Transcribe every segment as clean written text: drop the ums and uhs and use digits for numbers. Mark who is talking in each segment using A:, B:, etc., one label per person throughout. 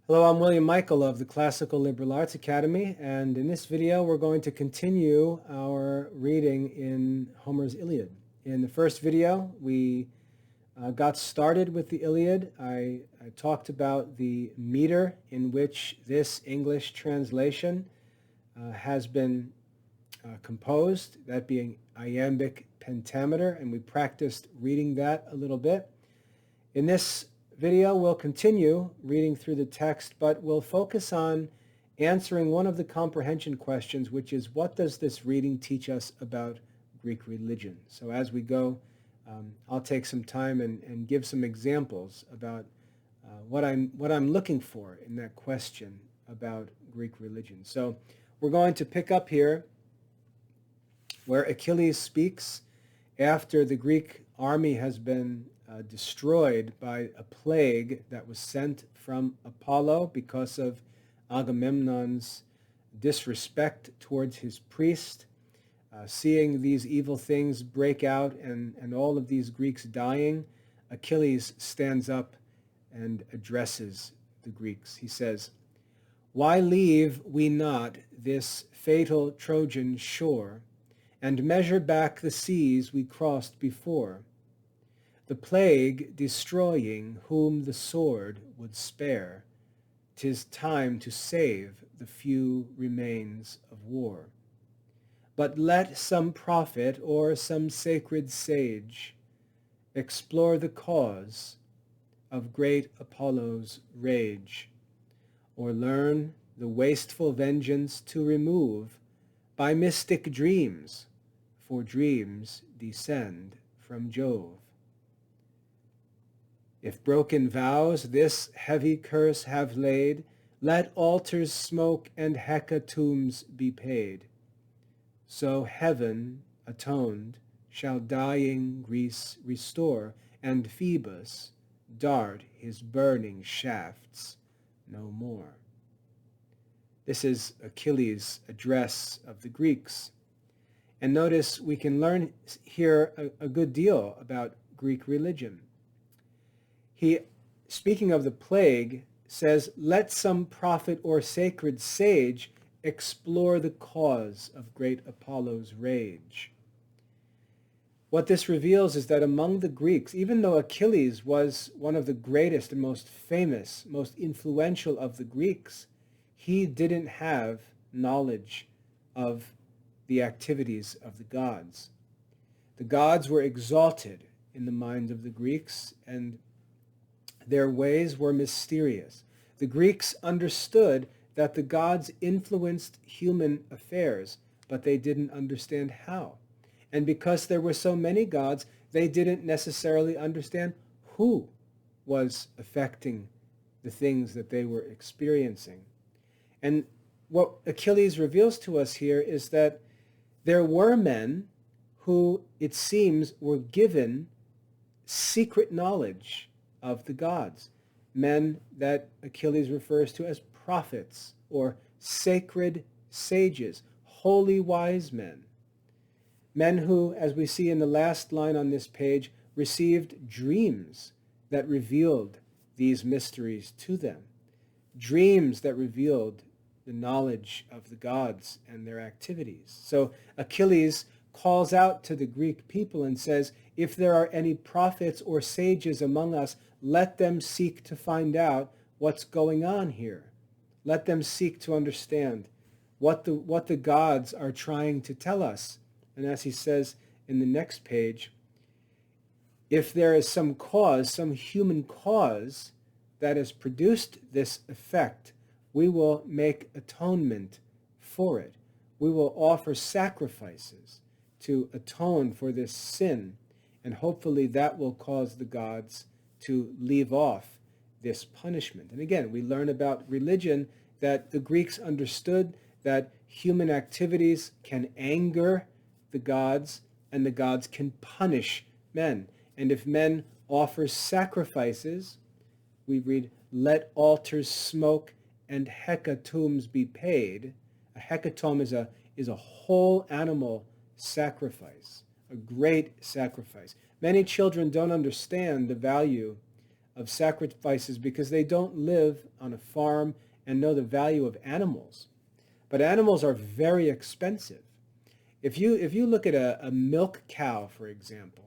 A: Hello, I'm William Michael of the Classical Liberal Arts Academy, and in this video we're going to continue our reading in Homer's Iliad. In the first video, we got started with the Iliad. I talked about the meter in which this English translation has been composed, that being iambic pentameter, and we practiced reading that a little bit. In this video, we'll continue reading through the text, but we'll focus on answering one of the comprehension questions, which is, what does this reading teach us about Greek religion? So as we go, I'll take some time and give some examples about what I'm looking for in that question about Greek religion. So we're going to pick up here where Achilles speaks after the Greek army has been destroyed by a plague that was sent from Apollo because of Agamemnon's disrespect towards his priest. Seeing these evil things break out and all of these Greeks dying, Achilles stands up and addresses the Greeks. He says, "Why leave we not this fatal Trojan shore, and measure back the seas we crossed before? The plague destroying whom the sword would spare, 'tis time to save the few remains of war. But let some prophet or some sacred sage explore the cause of great Apollo's rage, or learn the wasteful vengeance to remove by mystic dreams, for dreams descend from Jove. If broken vows this heavy curse have laid, let altars smoke and hecatombs be paid. So heaven, atoned, shall dying Greece restore, and Phoebus dart his burning shafts no more." This is Achilles' address of the Greeks. And notice we can learn here a good deal about Greek religion. He, speaking of the plague, says, let some prophet or sacred sage explore the cause of great Apollo's rage. What this reveals is that among the Greeks, even though Achilles was one of the greatest and most famous, most influential of the Greeks, he didn't have knowledge of the activities of the gods. The gods were exalted in the mind of the Greeks, and their ways were mysterious. The Greeks understood that the gods influenced human affairs, but they didn't understand how. And because there were so many gods, they didn't necessarily understand who was affecting the things that they were experiencing. And what Achilles reveals to us here is that there were men who, it seems, were given secret knowledge of the gods, men that Achilles refers to as prophets or sacred sages, holy wise men, men who, as we see in the last line on this page, received dreams that revealed these mysteries to them, dreams that revealed the knowledge of the gods and their activities. So Achilles calls out to the Greek people and says, if there are any prophets or sages among us, let them seek to find out what's going on here. Let them seek to understand what the gods are trying to tell us. And as he says in the next page, if there is some cause, some human cause that has produced this effect, we will make atonement for it. We will offer sacrifices to atone for this sin, and hopefully that will cause the gods to leave off this punishment. And again, we learn about religion that the Greeks understood that human activities can anger the gods, and the gods can punish men. And if men offer sacrifices, we read, let altars smoke and hecatombs be paid. A hecatomb is a whole animal sacrifice, a great sacrifice. Many children don't understand the value of sacrifices because they don't live on a farm and know the value of animals. But animals are very expensive. If you look at a milk cow, for example,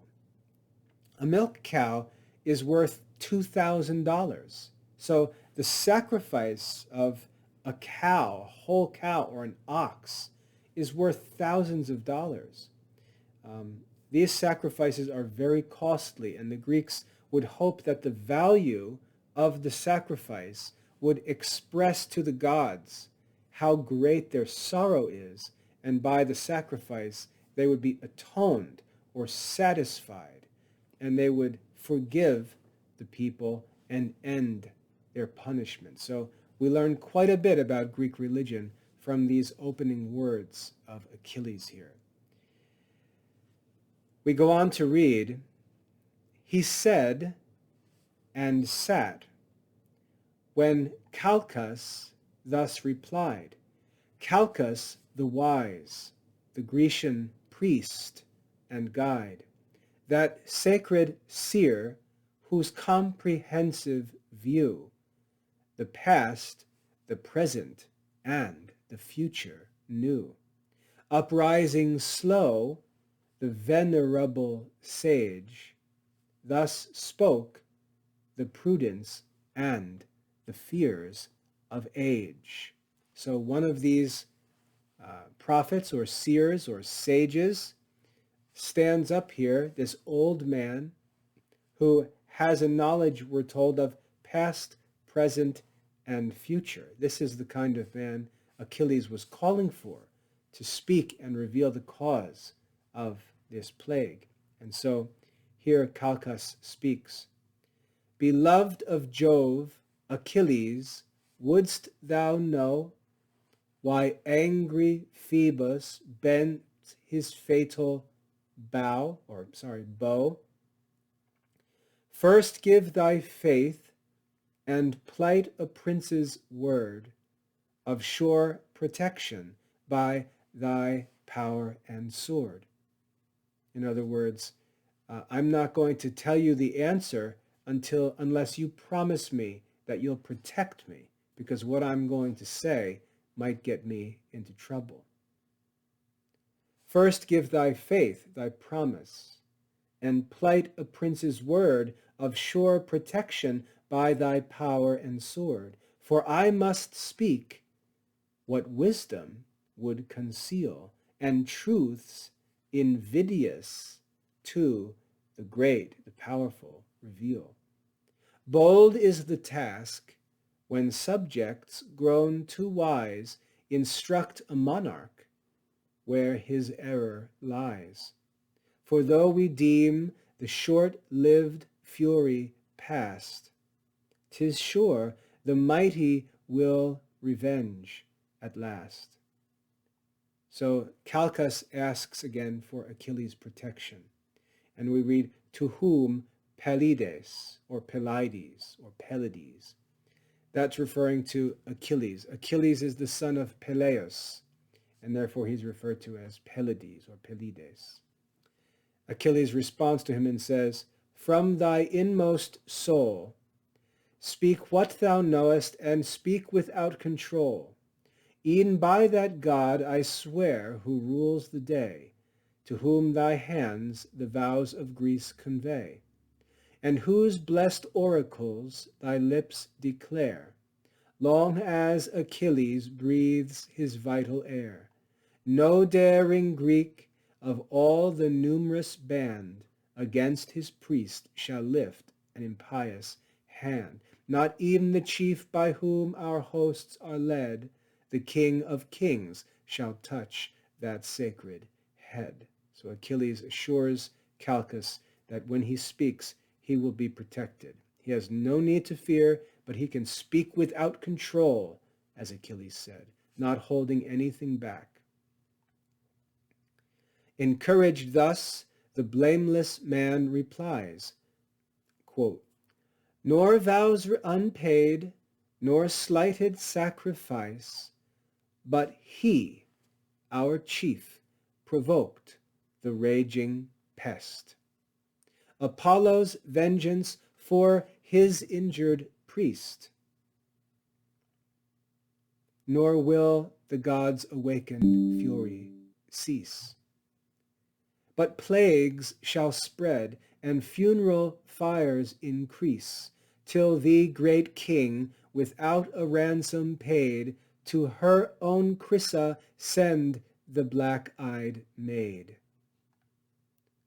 A: a milk cow is worth $2,000. So the sacrifice of a cow, a whole cow, or an ox is worth thousands of dollars. These sacrifices are very costly, and the Greeks would hope that the value of the sacrifice would express to the gods how great their sorrow is, and by the sacrifice they would be atoned or satisfied, and they would forgive the people and end their punishment. So we learn quite a bit about Greek religion from these opening words of Achilles here. We go on to read, he said and sat, when Calchas thus replied. Calchas the wise, the Grecian priest and guide, that sacred seer whose comprehensive view the past, the present, and the future knew. Uprising slow, the venerable sage thus spoke the prudence and the fears of age. So one of these prophets or seers or sages stands up here, this old man who has a knowledge, we're told, of past, present, and future. This is the kind of man Achilles was calling for to speak and reveal the cause of this plague. And so here Calchas speaks. Beloved of Jove, Achilles, wouldst thou know why angry Phoebus bent his fatal bow? First give thy faith and plight a prince's word of sure protection by thy power and sword. In other words, I'm not going to tell you the answer unless you promise me that you'll protect me, because what I'm going to say might get me into trouble. First give thy faith, thy promise, and plight a prince's word of sure protection by thy power and sword. For I must speak what wisdom would conceal, and truths invidious to the great, the powerful, reveal. Bold is the task when subjects grown too wise instruct a monarch where his error lies. For though we deem the short-lived fury past, 'tis sure the mighty will revenge at last. So Calchas asks again for Achilles' protection. And we read, to whom Pelides, or Pelides, or Pelides. That's referring to Achilles. Achilles is the son of Peleus, and therefore he's referred to as Pelides, or Pelides. Achilles responds to him and says, from thy inmost soul, speak what thou knowest, and speak without control. E'en by that God I swear who rules the day, to whom thy hands the vows of Greece convey, and whose blessed oracles thy lips declare, long as Achilles breathes his vital air. No daring Greek of all the numerous band against his priest shall lift an impious hand, not even the chief by whom our hosts are led, the King of kings, shall touch that sacred head. So Achilles assures Calchas that when he speaks, he will be protected. He has no need to fear, but he can speak without control, as Achilles said, not holding anything back. Encouraged thus, the blameless man replies, quote, nor vows unpaid, nor slighted sacrifice, but he, our chief, provoked the raging pest. Apollo's vengeance for his injured priest, nor will the gods' awakened fury cease. But plagues shall spread, and funeral fires increase, till thee, great king, without a ransom paid, to her own Chrysa send the black-eyed maid.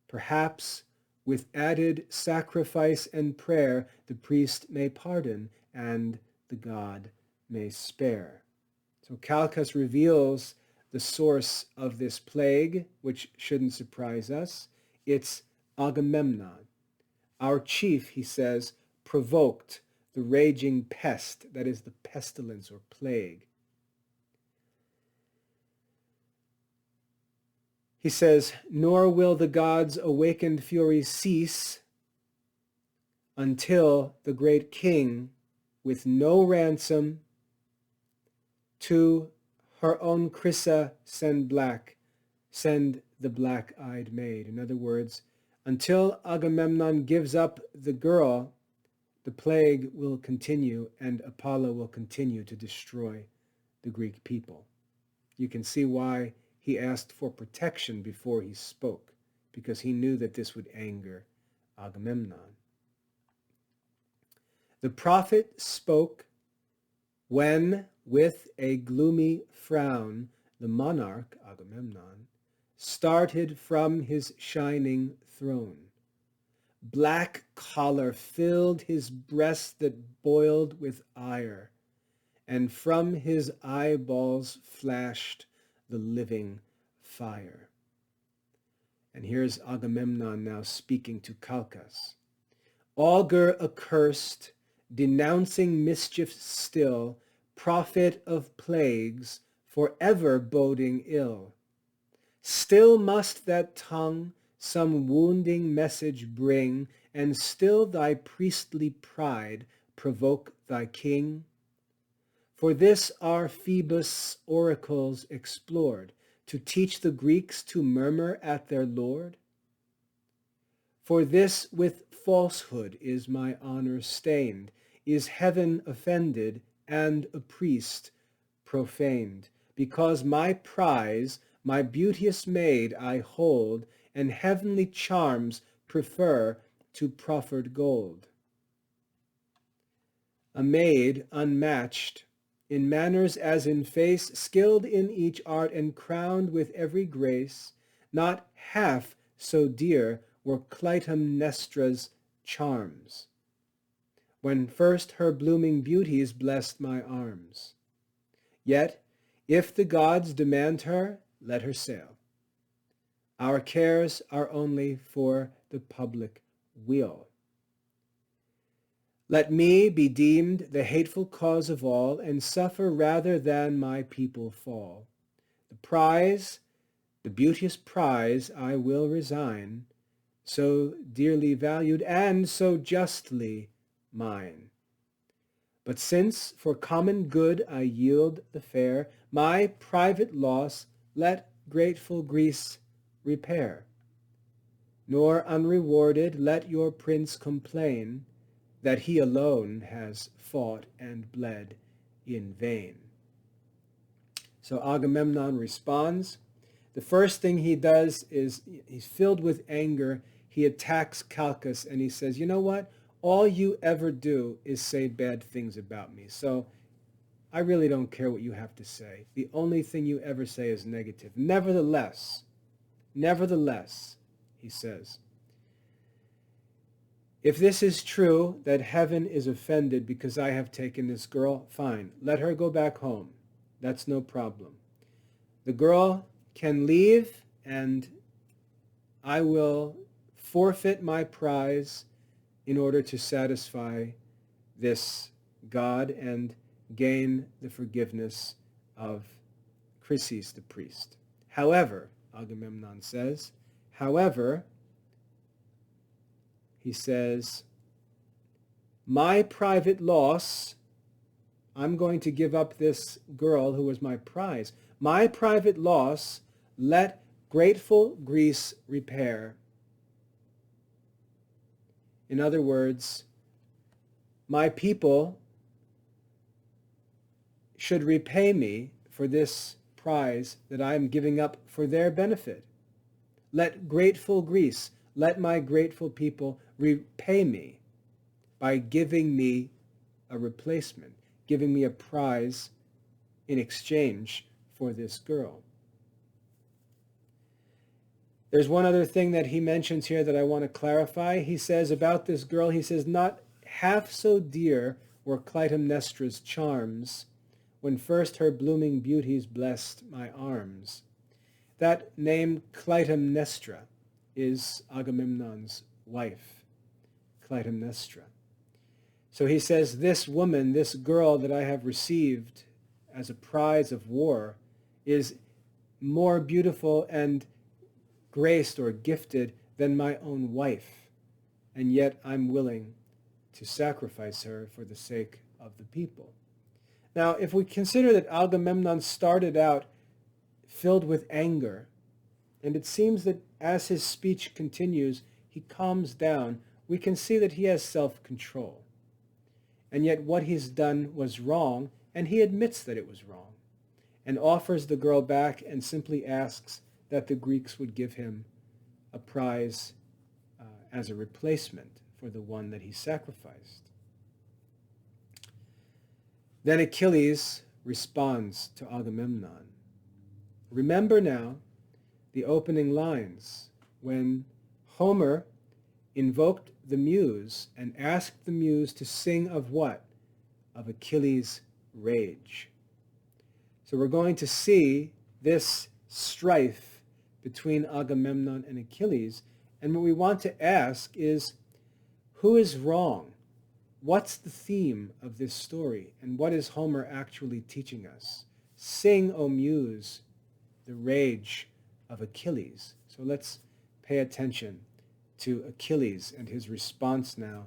A: Perhaps with added sacrifice and prayer the priest may pardon and the god may spare. So Calchas reveals the source of this plague, which shouldn't surprise us. It's Agamemnon. Our chief, he says, provoked the raging pest, that is the pestilence or plague. He says, nor will the gods' awakened fury cease until the great king, with no ransom, to her own Chrysa send the black-eyed maid. In other words, until Agamemnon gives up the girl, the plague will continue and Apollo will continue to destroy the Greek people. You can see why he asked for protection before he spoke, because he knew that this would anger Agamemnon. The prophet spoke when, with a gloomy frown, the monarch, Agamemnon, started from his shining throne. Black choler filled his breast that boiled with ire, and from his eyeballs flashed the living fire. And here's Agamemnon now speaking to Calchas. Augur accursed, denouncing mischief still, prophet of plagues, forever boding ill. Still must that tongue some wounding message bring, and still thy priestly pride provoke thy king? For this are Phoebus' oracles explored, to teach the Greeks to murmur at their lord? For this with falsehood is my honor stained, is heaven offended, and a priest profaned, because my prize, my beauteous maid I hold, and heavenly charms prefer to proffered gold. A maid unmatched, in manners as in face, skilled in each art and crowned with every grace, not half so dear were Clytemnestra's charms, when first her blooming beauties blessed my arms. Yet, if the gods demand her, let her sail. Our cares are only for the public weal. Let me be deemed the hateful cause of all, and suffer rather than my people fall. The prize, the beauteous prize, I will resign, so dearly valued and so justly mine. But since for common good I yield the fair, my private loss let grateful Greece repair. Nor unrewarded let your prince complain, that he alone has fought and bled in vain. So Agamemnon responds. The first thing he does is, he's filled with anger. He attacks Calchas and he says, you know what? All you ever do is say bad things about me. So I really don't care what you have to say. The only thing you ever say is negative. Nevertheless, he says, if this is true, that heaven is offended because I have taken this girl, fine. Let her go back home. That's no problem. The girl can leave, and I will forfeit my prize in order to satisfy this god and gain the forgiveness of Chryses the priest. However, Agamemnon says, he says, my private loss, I'm going to give up this girl who was my prize. My private loss, let grateful Greece repair. In other words, My people should repay me for this prize that I am giving up for their benefit. Let grateful Greece, let my grateful people repay me by giving me a replacement, giving me a prize in exchange for this girl. There's one other thing that he mentions here that I want to clarify. He says about this girl, he says, not half so dear were Clytemnestra's charms, when first her blooming beauties blessed my arms. That name Clytemnestra is Agamemnon's wife, Clytemnestra. So he says, this woman, this girl that I have received as a prize of war is more beautiful and graced or gifted than my own wife, and yet I'm willing to sacrifice her for the sake of the people. Now, if we consider that Agamemnon started out filled with anger, and it seems that as his speech continues, he calms down, we can see that he has self-control. And yet what he's done was wrong, and he admits that it was wrong, and offers the girl back and simply asks that the Greeks would give him a prize as a replacement for the one that he sacrificed. Then Achilles responds to Agamemnon. Remember now the opening lines when Homer invoked the muse and asked the muse to sing of what? Of Achilles' rage. So we're going to see this strife between Agamemnon and Achilles, and what we want to ask is, who is wrong? What's the theme of this story, and what is Homer actually teaching us? Sing, O muse, the rage of Achilles. So let's pay attention to Achilles and his response now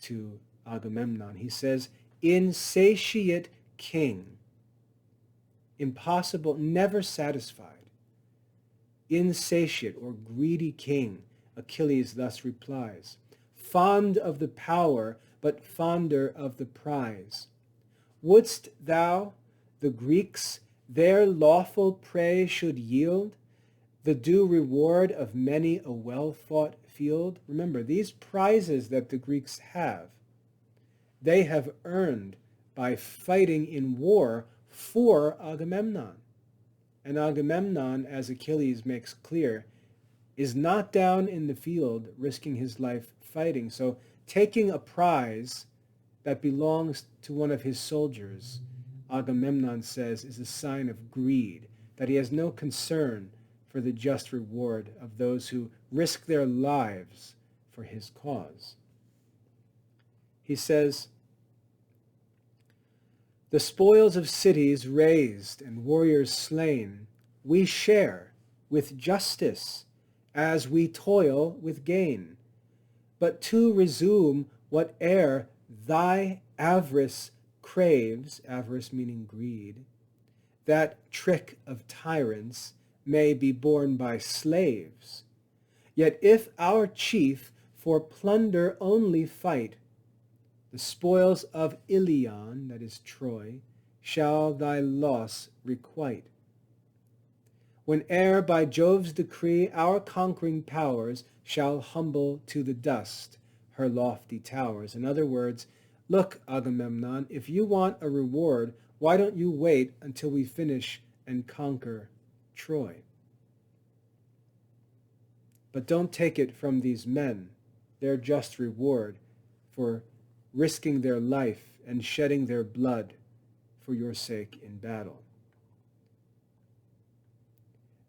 A: to Agamemnon. He says, insatiate king, impossible, never satisfied. Insatiate or greedy king, Achilles thus replies, fond of the power, but fonder of the prize. Wouldst thou the Greeks their lawful prey should yield, the due reward of many a well-fought field? Remember, these prizes that the Greeks have, they have earned by fighting in war for Agamemnon. And Agamemnon, as Achilles makes clear, is not down in the field risking his life fighting. So taking a prize that belongs to one of his soldiers, Agamemnon says, is a sign of greed, that he has no concern for the just reward of those who risk their lives for his cause. He says, the spoils of cities razed and warriors slain, we share with justice as we toil with gain. But to resume whate'er thy avarice craves, avarice meaning greed, that trick of tyrants may be borne by slaves. Yet if our chief for plunder only fight, the spoils of Ilion, that is Troy, shall thy loss requite. Whene'er by Jove's decree our conquering powers shall humble to the dust her lofty towers. In other words, look, Agamemnon, if you want a reward, why don't you wait until we finish and conquer Troy? But don't take it from these men, their just reward for risking their life and shedding their blood for your sake in battle.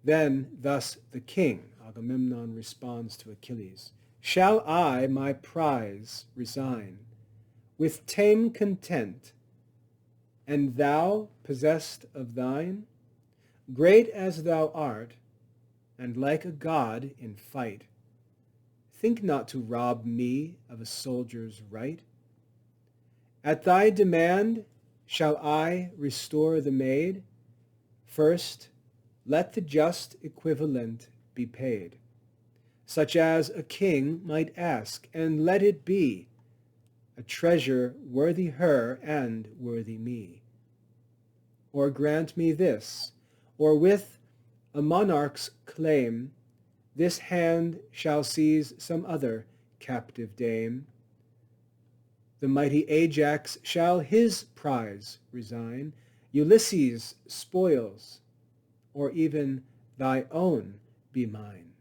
A: Then thus the king, Agamemnon, responds to Achilles, shall I my prize resign with tame content, and thou possessed of thine? Great as thou art, and like a god in fight, think not to rob me of a soldier's right. At thy demand shall I restore the maid? First, let the just equivalent be paid, such as a king might ask, and let it be a treasure worthy her and worthy me. Or grant me this, or with a monarch's claim, this hand shall seize some other captive dame. The mighty Ajax shall his prize resign, Ulysses' spoils, or even thy own be mine.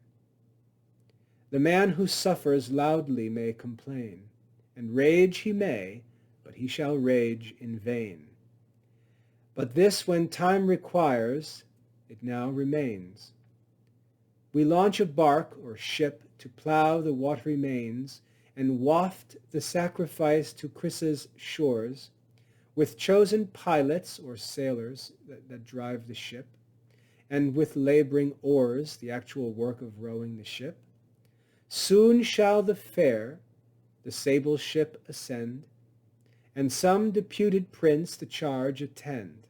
A: The man who suffers loudly may complain, and rage he may, but he shall rage in vain. But this when time requires, it now remains. We launch a bark or ship to plough the watery mains, and waft the sacrifice to Chrysa's shores, with chosen pilots or sailors that drive the ship, and with laboring oars, the actual work of rowing the ship. Soon shall the fair, the sable ship ascend, and some deputed prince the charge attend.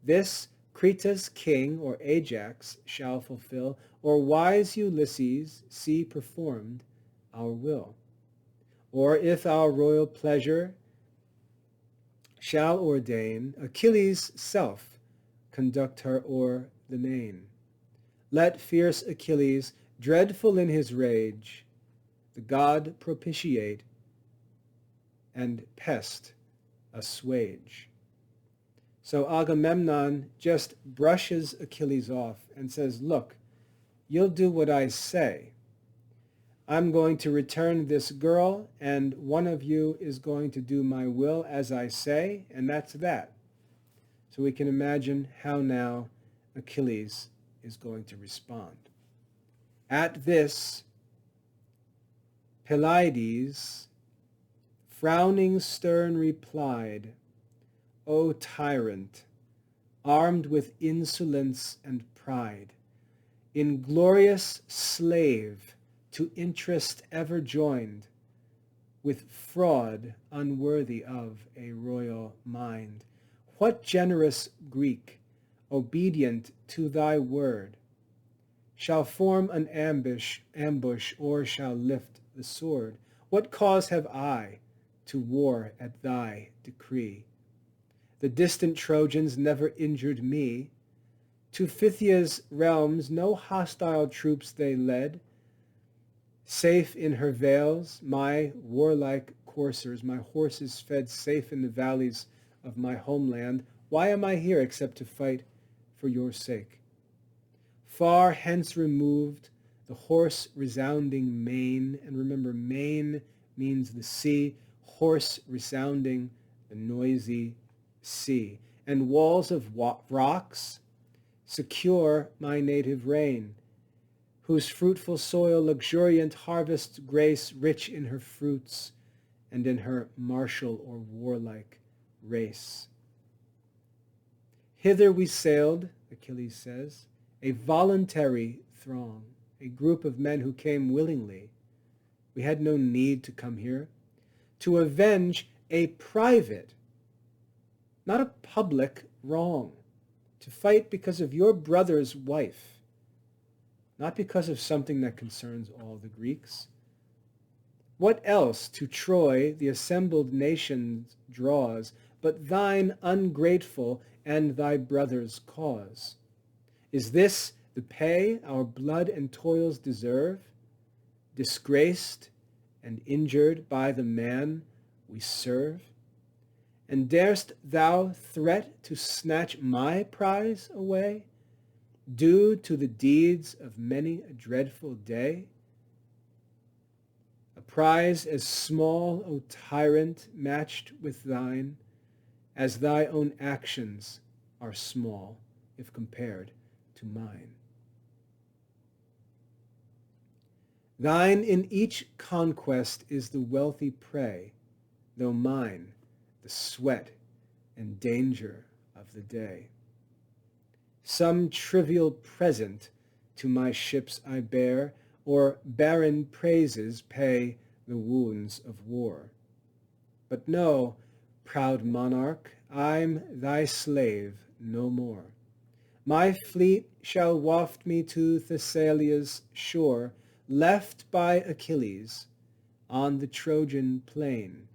A: This Creta's king or Ajax shall fulfill, or wise Ulysses see performed our will. Or if our royal pleasure shall ordain, Achilles' self conduct her o'er the main. Let fierce Achilles, dreadful in his rage, the god propitiate, and pest assuage. So Agamemnon just brushes Achilles off and says, look, you'll do what I say. I'm going to return this girl, and one of you is going to do my will as I say, and that's that. So we can imagine how now Achilles is going to respond. At this, Pelides, frowning stern, replied, O tyrant, armed with insolence and pride, inglorious slave, to interest ever joined, with fraud unworthy of a royal mind. What generous Greek, obedient to thy word, shall form an ambush, or shall lift the sword? What cause have I to war at thy decree? The distant Trojans never injured me. To Phthyia's realms no hostile troops they led. Safe in her vales, my warlike coursers, my horses fed safe in the valleys of my homeland. Why am I here except to fight for your sake? Far hence removed, the hoarse resounding main, and remember, main means the sea, hoarse resounding, the noisy sea, and walls of rocks secure my native reign, whose fruitful soil luxuriant harvests grace, rich in her fruits and in her martial or warlike race. Hither we sailed, Achilles says, a voluntary throng, a group of men who came willingly. We had no need to come here, to avenge a private, not a public wrong, to fight because of your brother's wife, not because of something that concerns all the Greeks. What else to Troy the assembled nations draws, but thine ungrateful and thy brother's cause? Is this the pay our blood and toils deserve, disgraced and injured by the man we serve? And darest thou threat to snatch my prize away, due to the deeds of many a dreadful day? A prize as small, O tyrant, matched with thine, as thy own actions are small, if compared to mine. Thine in each conquest is the wealthy prey, though mine the sweat and danger of the day. Some trivial present to my ships I bear, or barren praises pay the wounds of war. But know, proud monarch, I'm thy slave no more. My fleet shall waft me to Thessalia's shore, left by Achilles on the Trojan plain,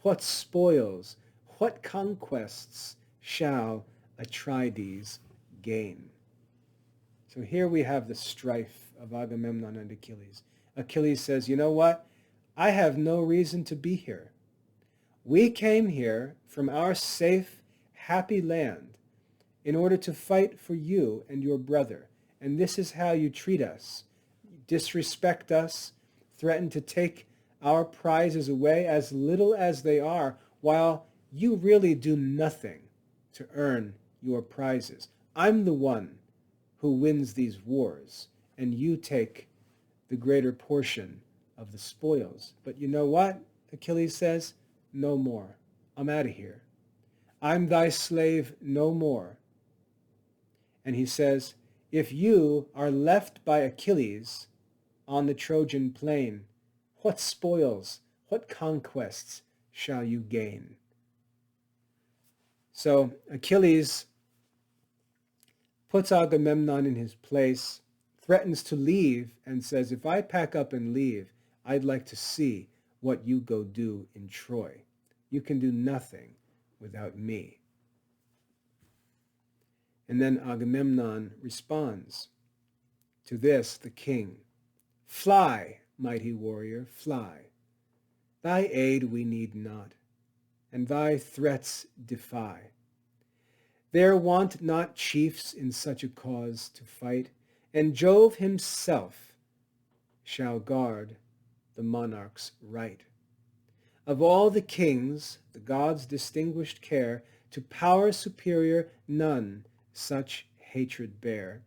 A: What spoils, what conquests shall Atrides gain? So here we have the strife of Agamemnon and Achilles. Achilles says, you know what? I have no reason to be here. We came here from our safe, happy land in order to fight for you and your brother. And this is how you treat us. You disrespect us, threaten to take our prizes away, as little as they are, while you really do nothing to earn your prizes. I'm the one who wins these wars, and you take the greater portion of the spoils. But you know what? Achilles says, no more. I'm out of here. I'm thy slave no more. And he says, if you are left by Achilles on the Trojan plain, what spoils, what conquests shall you gain? So Achilles puts Agamemnon in his place, threatens to leave, and says, if I pack up and leave, I'd like to see what you go do in Troy. You can do nothing without me. And then Agamemnon responds. To this the king, fly, mighty warrior, fly. Thy aid we need not, and thy threats defy. There want not chiefs in such a cause to fight, and Jove himself shall guard the monarch's right. Of all the kings, the gods' distinguished care, to power superior none such hatred bear.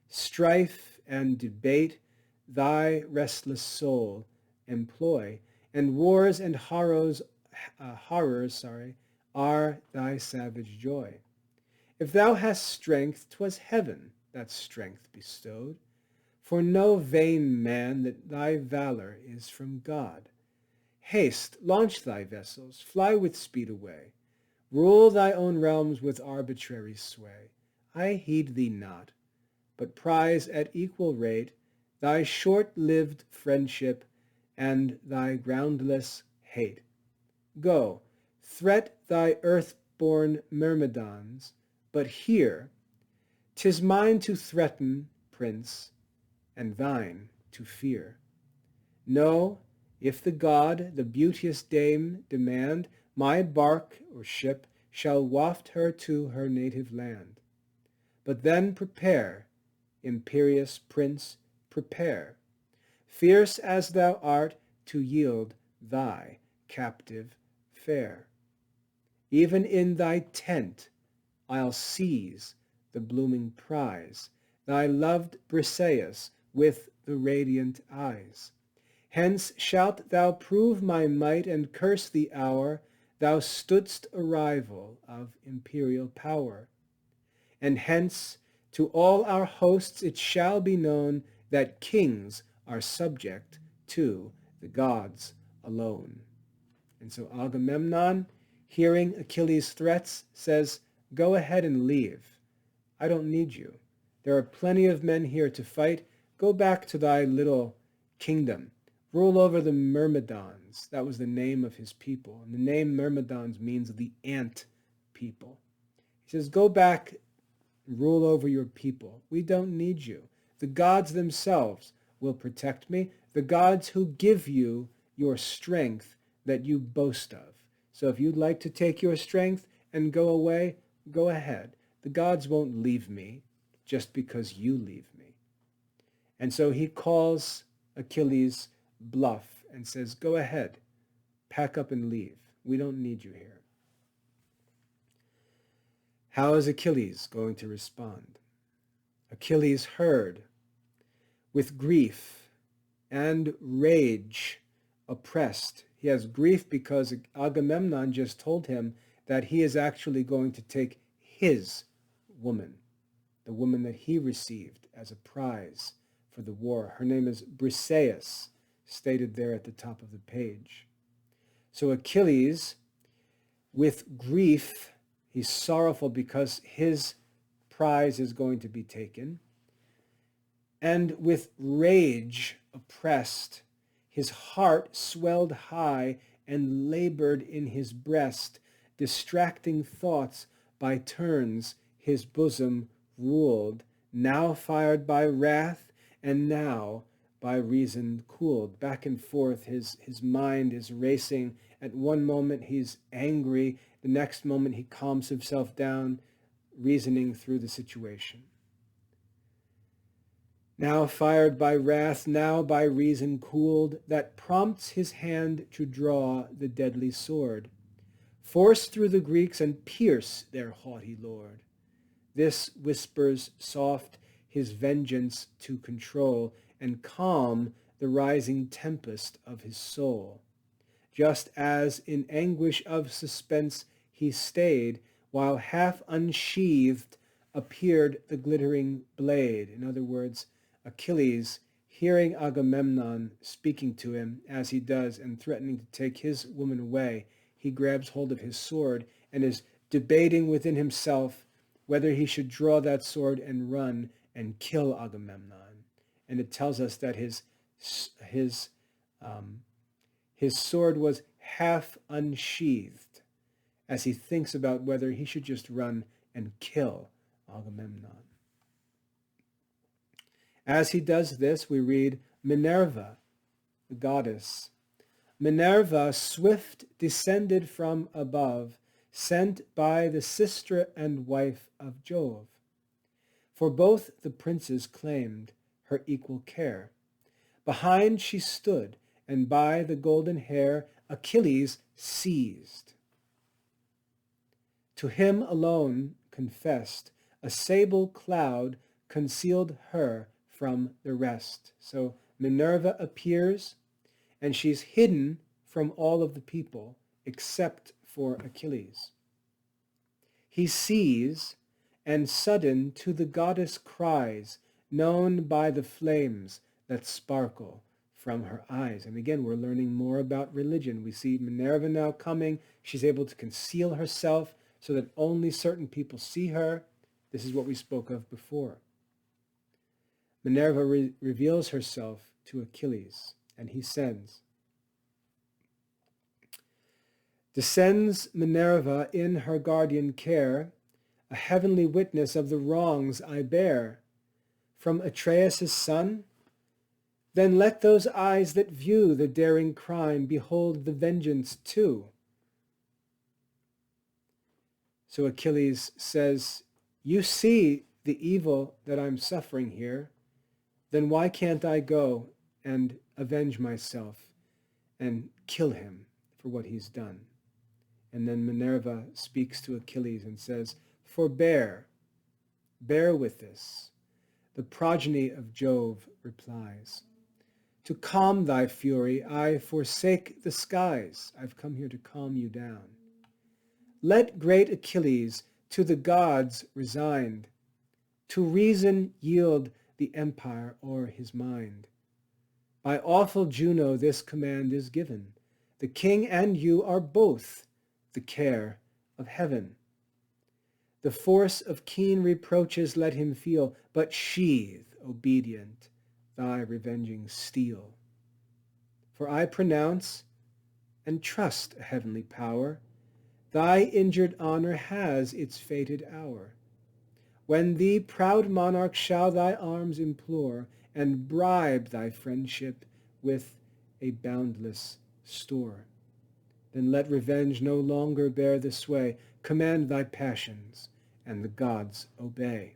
A: Strife and debate thy restless soul employ, and wars and horrors are thy savage joy. If thou hast strength, 'twas heaven that strength bestowed, for no vain man that thy valor is from God. Haste, launch thy vessels, fly with speed away, rule thy own realms with arbitrary sway. I heed thee not, but prize at equal rate thy short-lived friendship and thy groundless hate. Go, threat thy earth-born Myrmidons, but here 'tis mine to threaten, prince, and thine to fear. Know, if the god, the beauteous dame, demand, my bark or ship shall waft her to her native land. But then prepare, imperious prince, prepare, fierce as thou art, to yield thy captive fair. Even in thy tent I'll seize the blooming prize, thy loved Briseis with the radiant eyes. Hence shalt thou prove my might and curse the hour thou stoodst a rival of imperial power. And hence to all our hosts it shall be known that kings are subject to the gods alone. And so Agamemnon, hearing Achilles' threats, says, go ahead and leave. I don't need you. There are plenty of men here to fight. Go back to thy little kingdom. Rule over the Myrmidons. That was the name of his people. And the name Myrmidons means the ant people. He says, go back, rule over your people. We don't need you. The gods themselves will protect me. The gods who give you your strength that you boast of. So if you'd like to take your strength and go away, go ahead. The gods won't leave me just because you leave me. And so he calls Achilles bluff and says, go ahead, pack up and leave. We don't need you here. How is Achilles going to respond? Achilles heard with grief and rage oppressed. He has grief because Agamemnon just told him that he is actually going to take his woman, the woman that he received as a prize for the war. Her name is Briseis, stated there at the top of the page. So Achilles, with grief, he's sorrowful because his prize is going to be taken, and with rage oppressed, his heart swelled high and labored in his breast, distracting thoughts by turns his bosom ruled, now fired by wrath, and now by reason cooled. Back and forth, his mind is racing. At one moment he's angry, the next moment he calms himself down, reasoning through the situation. Now fired by wrath, now by reason cooled, that prompts his hand to draw the deadly sword, force through the Greeks and pierce their haughty lord. This whispers soft his vengeance to control and calm the rising tempest of his soul. Just as in anguish of suspense he stayed, while half unsheathed appeared the glittering blade. In other words, Achilles, hearing Agamemnon speaking to him as he does and threatening to take his woman away, he grabs hold of his sword and is debating within himself whether he should draw that sword and run and kill Agamemnon. And it tells us that his sword was half unsheathed as he thinks about whether he should just run and kill Agamemnon. As he does this, we read Minerva, the goddess. Minerva, swift descended from above, sent by the sister and wife of Jove. For both the princes claimed her equal care. Behind she stood, and by the golden hair Achilles seized. To him alone confessed, a sable cloud concealed her from the rest. So Minerva appears, and she's hidden from all of the people except for Achilles. He sees, and sudden to the goddess cries, known by the flames that sparkle from her eyes. And again, we're learning more about religion. We see Minerva now coming. She's able to conceal herself so that only certain people see her. This is what we spoke of before. Minerva reveals herself to Achilles, and he sends. Descends Minerva in her guardian care, a heavenly witness of the wrongs I bear. From Atreus' son? Then let those eyes that view the daring crime behold the vengeance too. So Achilles says, you see the evil that I'm suffering here, then why can't I go and avenge myself and kill him for what he's done? And then Minerva speaks to Achilles and says, forbear, bear with this. The progeny of Jove replies, to calm thy fury, I forsake the skies. I've come here to calm you down. Let great Achilles to the gods resigned, to reason yield the empire o'er his mind. By awful Juno this command is given, the king and you are both the care of heaven. The force of keen reproaches let him feel, but sheathe, obedient, thy revenging steel. For I pronounce and trust a heavenly power, thy injured honor has its fated hour, when thee, proud monarch, shall thy arms implore, and bribe thy friendship with a boundless store. Then let revenge no longer bear the sway, command thy passions, and the gods obey.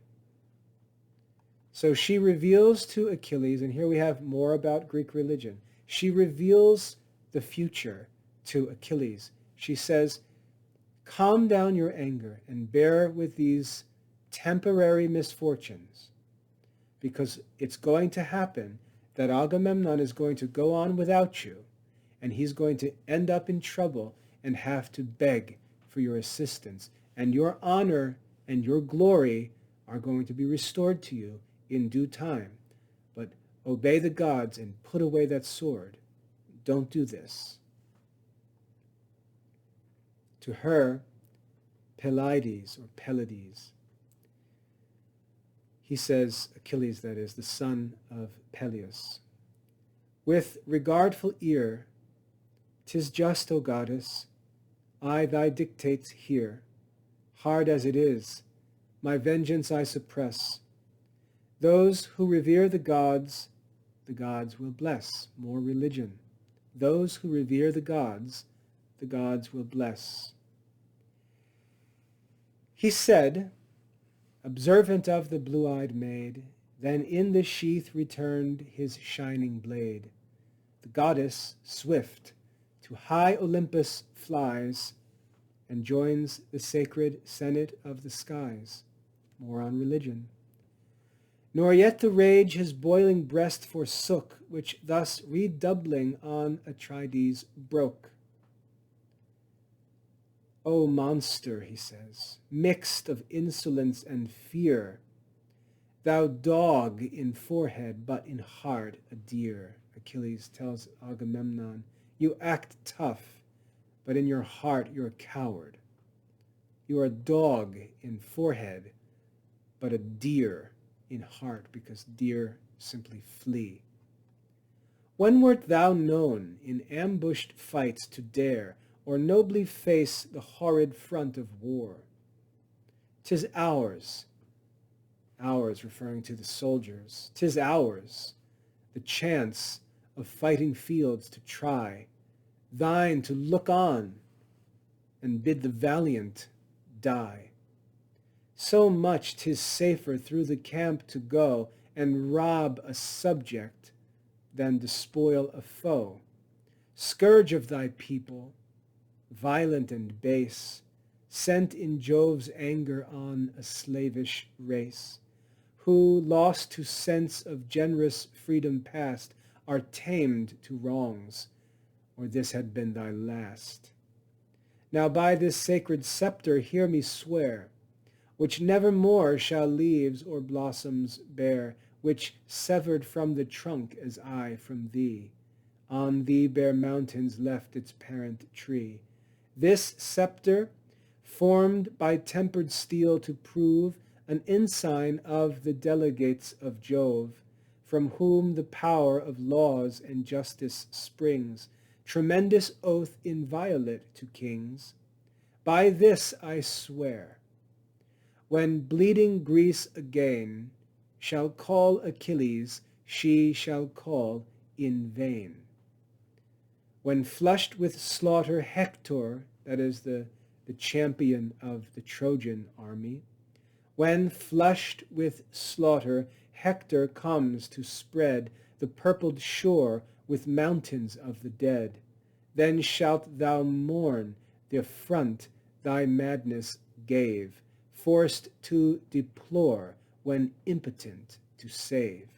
A: So she reveals to Achilles, and here we have more about Greek religion. She reveals the future to Achilles. She says, calm down your anger and bear with these temporary misfortunes, because it's going to happen that Agamemnon is going to go on without you, and he's going to end up in trouble and have to beg for your assistance. And your honor and your glory are going to be restored to you in due time. But obey the gods and put away that sword. Don't do this. To her, Pelides, or Pelides, he says, Achilles that is, the son of Peleus, with regardful ear, 'Tis just, O goddess, I thy dictates hear. Hard as it is, my vengeance I suppress. Those who revere the gods will bless. More religion. Those who revere the gods will bless. He said, observant of the blue-eyed maid, then in the sheath returned his shining blade. The goddess, swift, to high Olympus flies, and joins the sacred senate of the skies. More on religion. Nor yet the rage his boiling breast forsook, which thus redoubling on Atrides broke. O monster, he says, mixed of insolence and fear, thou dog in forehead, but in heart a deer. Achilles tells Agamemnon, you act tough, but in your heart you're a coward. You are a dog in forehead, but a deer in heart, because deer simply flee. When wert thou known in ambushed fights to dare, or nobly face the horrid front of war? 'Tis ours referring to the soldiers, 'tis ours, the chance of fighting fields to try, thine to look on and bid the valiant die. So much 'tis safer through the camp to go and rob a subject than despoil a foe. Scourge of thy people, violent and base, sent in Jove's anger on a slavish race, who, lost to sense of generous freedom past, are tamed to wrongs, or this had been thy last. Now by this sacred scepter hear me swear, which never more shall leaves or blossoms bear, which severed from the trunk as I from thee, on thee bare mountains left its parent tree. This scepter, formed by tempered steel to prove an ensign of the delegates of Jove, from whom the power of laws and justice springs, tremendous oath inviolate to kings. By this I swear, when bleeding Greece again shall call Achilles, she shall call in vain. When flushed with slaughter Hector, that is the champion of the Trojan army, when flushed with slaughter Hector comes to spread the purpled shore with mountains of the dead, then shalt thou mourn the affront thy madness gave, forced to deplore when impotent to save.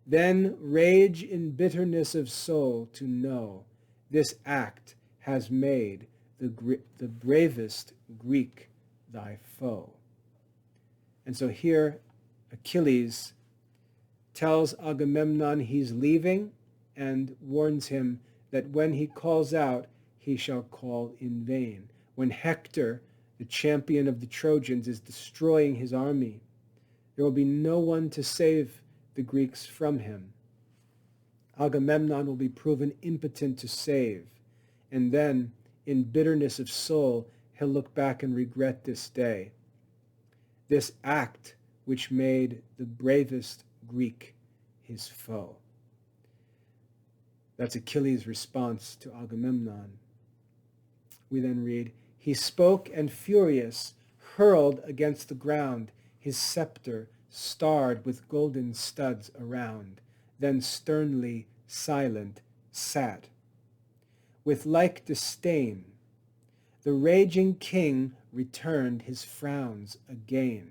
A: Then rage in bitterness of soul to know this act has made the bravest Greek thy foe. And so here Achilles tells Agamemnon he's leaving and warns him that when he calls out, he shall call in vain. When Hector, the champion of the Trojans, is destroying his army, there will be no one to save the Greeks from him. Agamemnon will be proven impotent to save, and then, in bitterness of soul, he'll look back and regret this day, this act which made the bravest Greek his foe. That's Achilles' response to Agamemnon. We then read, he spoke and furious hurled against the ground his scepter starred with golden studs around, then sternly silent sat. With like disdain, the raging king returned his frowns again.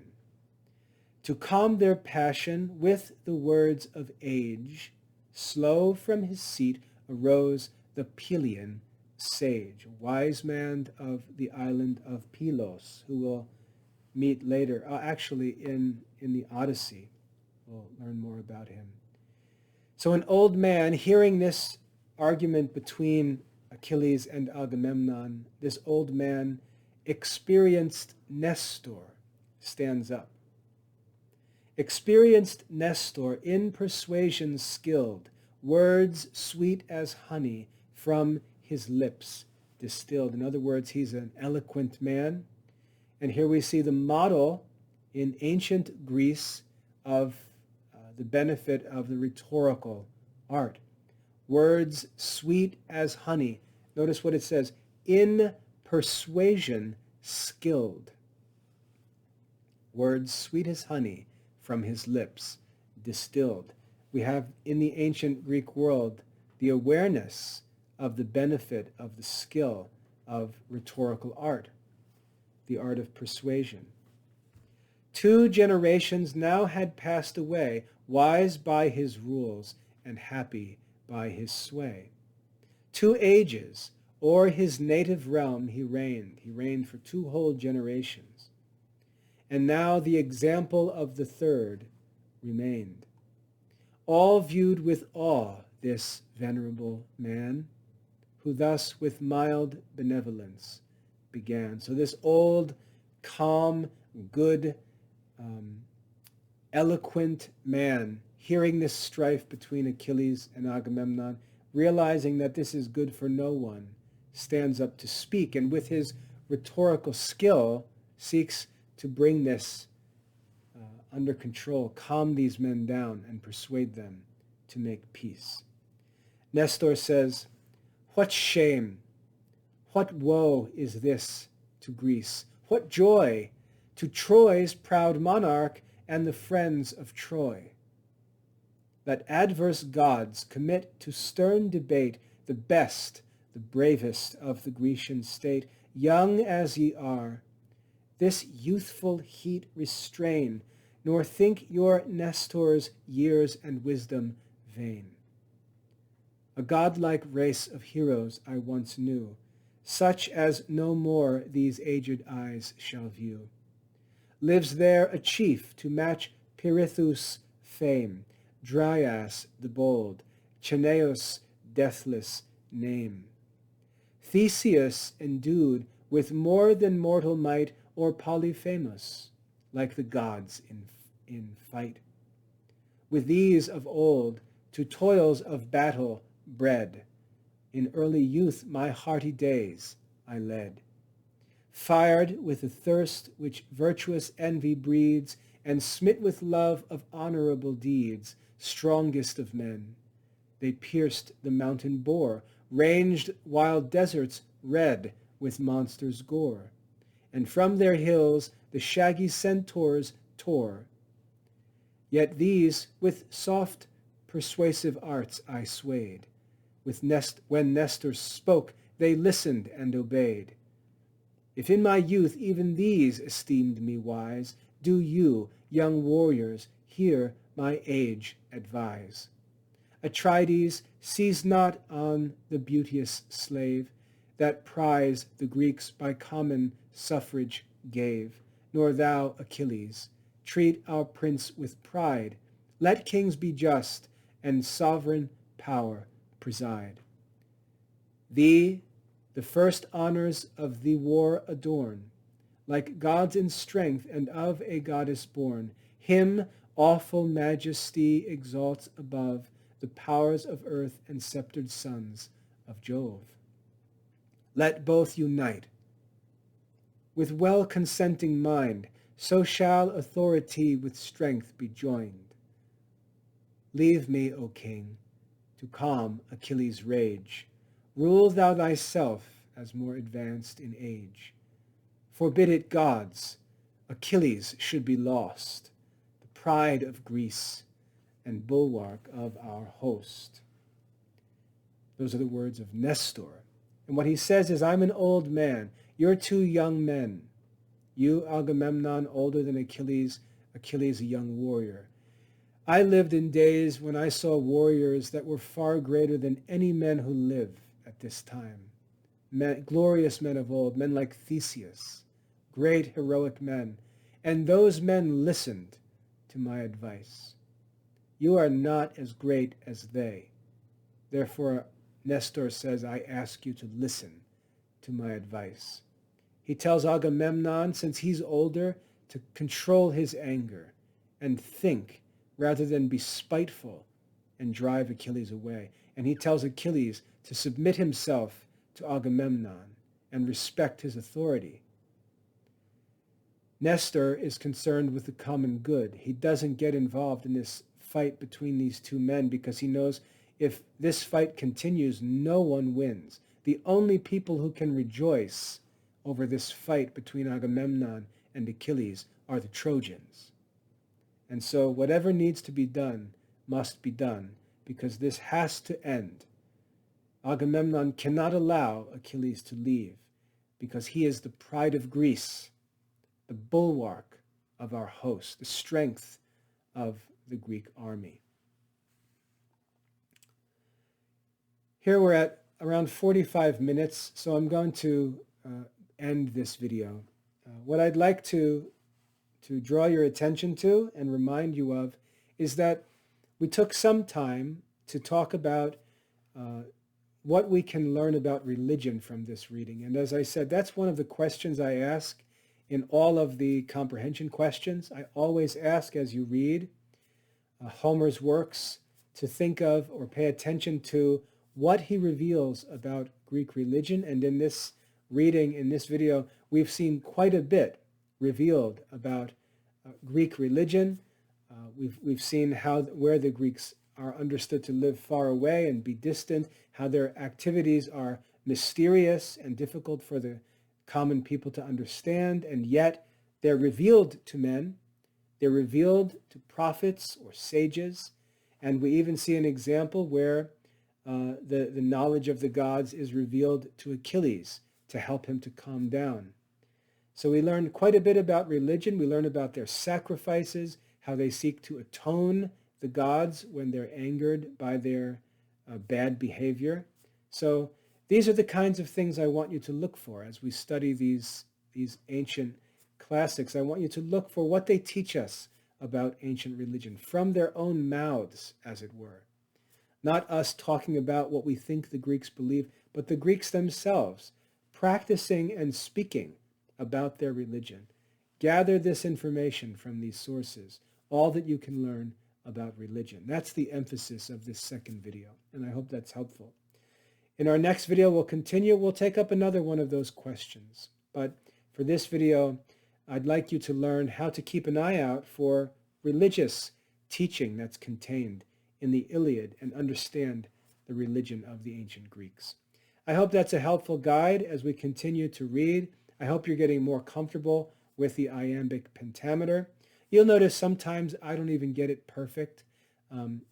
A: To calm their passion with the words of age, slow from his seat arose the Pylian sage, a wise man of the island of Pylos, who will meet later, actually in the Odyssey. We'll learn more about him. So an old man, hearing this argument between Achilles and Agamemnon, this old man, experienced Nestor, stands up. Experienced Nestor, in persuasion skilled, words sweet as honey from his lips distilled. In other words, he's an eloquent man. And here we see the model in ancient Greece of the benefit of the rhetorical art. Words sweet as honey. Notice what it says, in persuasion skilled. Words sweet as honey from his lips, distilled. We have in the ancient Greek world the awareness of the benefit of the skill of rhetorical art, the art of persuasion. 2 generations now had passed away, wise by his rules and happy by his sway. 2 ages o'er his native realm he reigned. He reigned for 2 whole generations. And now the example of the 3rd remained. All viewed with awe this venerable man, who thus with mild benevolence began. So this old, calm, good, eloquent man, hearing this strife between Achilles and Agamemnon, realizing that this is good for no one, stands up to speak, and with his rhetorical skill seeks to bring this under control, calm these men down, and persuade them to make peace. Nestor says, "What shame, what woe is this to Greece? What joy to Troy's proud monarch and the friends of Troy? Let adverse gods commit to stern debate the best, the bravest of the Grecian state. Young as ye are, this youthful heat restrain, nor think your Nestor's years and wisdom vain. A godlike race of heroes I once knew, such as no more these aged eyes shall view. Lives there a chief to match Pirithous' fame, Dryas the bold, Ceneus' deathless name. Theseus endued with more than mortal might, or Polyphemus, like the gods in fight. With these of old, to toils of battle bred, in early youth my hearty days I led. Fired with the thirst which virtuous envy breeds, and smit with love of honorable deeds, strongest of men, they pierced the mountain boar, ranged wild deserts red with monsters' gore, and from their hills the shaggy centaurs tore. Yet these with soft persuasive arts I swayed. When Nestor spoke, they listened and obeyed. If in my youth even these esteemed me wise, do you, young warriors, hear my age advise. Atrides, seize not on the beauteous slave, that prize the Greeks by common suffrage gave, nor thou, Achilles, treat our prince with pride. Let kings be just, and sovereign power preside. Thee the first honors of the war adorn, like gods in strength and of a goddess born. Him awful majesty exalts above the powers of earth and sceptered sons of Jove. Let both unite. With well-consenting mind, so shall authority with strength be joined. Leave me, O king, to calm Achilles' rage. Rule thou thyself as more advanced in age. Forbid it, gods, Achilles should be lost, the pride of Greece and bulwark of our host." Those are the words of Nestor. And what he says is, I'm an old man. You're 2 young men. You, Agamemnon, older than Achilles, Achilles a young warrior. I lived in days when I saw warriors that were far greater than any men who live at this time. Glorious men of old, men like Theseus, great heroic men. And those men listened to my advice. You are not as great as they. Therefore, Nestor says, I ask you to listen to my advice. He tells Agamemnon, since he's older, to control his anger and think rather than be spiteful and drive Achilles away. And he tells Achilles to submit himself to Agamemnon and respect his authority. Nestor is concerned with the common good. He doesn't get involved in this fight between these two men because he knows if this fight continues, no one wins. The only people who can rejoice over this fight between Agamemnon and Achilles are the Trojans. And so whatever needs to be done must be done, because this has to end. Agamemnon cannot allow Achilles to leave, because he is the pride of Greece, the bulwark of our host, the strength of the Greek army. Here we're at around 45 minutes, so I'm going to end this video. What I'd like to draw your attention to and remind you of is that we took some time to talk about what we can learn about religion from this reading. And as I said, that's one of the questions I ask in all of the comprehension questions. I always ask as you read Homer's works to think of or pay attention to what he reveals about Greek religion. And in this reading, in this video, we've seen quite a bit revealed about Greek religion. We've seen where the Greeks are understood to live far away and be distant, how their activities are mysterious and difficult for the common people to understand, and yet they're revealed to men. They're revealed to prophets or sages, and we even see an example where the knowledge of the gods is revealed to Achilles to help him to calm down. So we learn quite a bit about religion. We learn about their sacrifices, how they seek to atone the gods when they're angered by their bad behavior. So these are the kinds of things I want you to look for as we study these ancient classics. I want you to look for what they teach us about ancient religion from their own mouths, as it were. Not us talking about what we think the Greeks believe, but the Greeks themselves practicing and speaking about their religion. Gather this information from these sources, all that you can learn about religion. That's the emphasis of this second video, and I hope that's helpful. In our next video, we'll continue. We'll take up another one of those questions. But for this video, I'd like you to learn how to keep an eye out for religious teaching that's contained in the Iliad and understand the religion of the ancient Greeks. I hope that's a helpful guide as we continue to read. I hope you're getting more comfortable with the iambic pentameter. You'll notice sometimes I don't even get it perfect.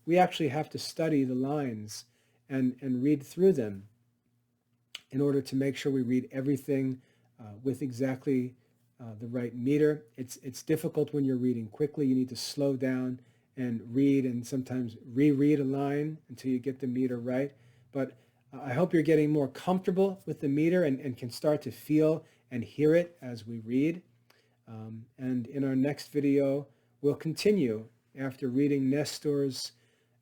A: We actually have to study the lines and read through them in order to make sure we read everything with exactly the right meter. It's difficult when you're reading quickly. You need to slow down and read and sometimes reread a line until you get the meter right. But I hope you're getting more comfortable with the meter and can start to feel and hear it as we read. And in our next video, we'll continue after reading Nestor's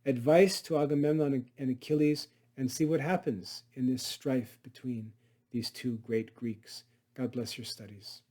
A: advice to Agamemnon and Achilles and see what happens in this strife between these two great Greeks. God bless your studies.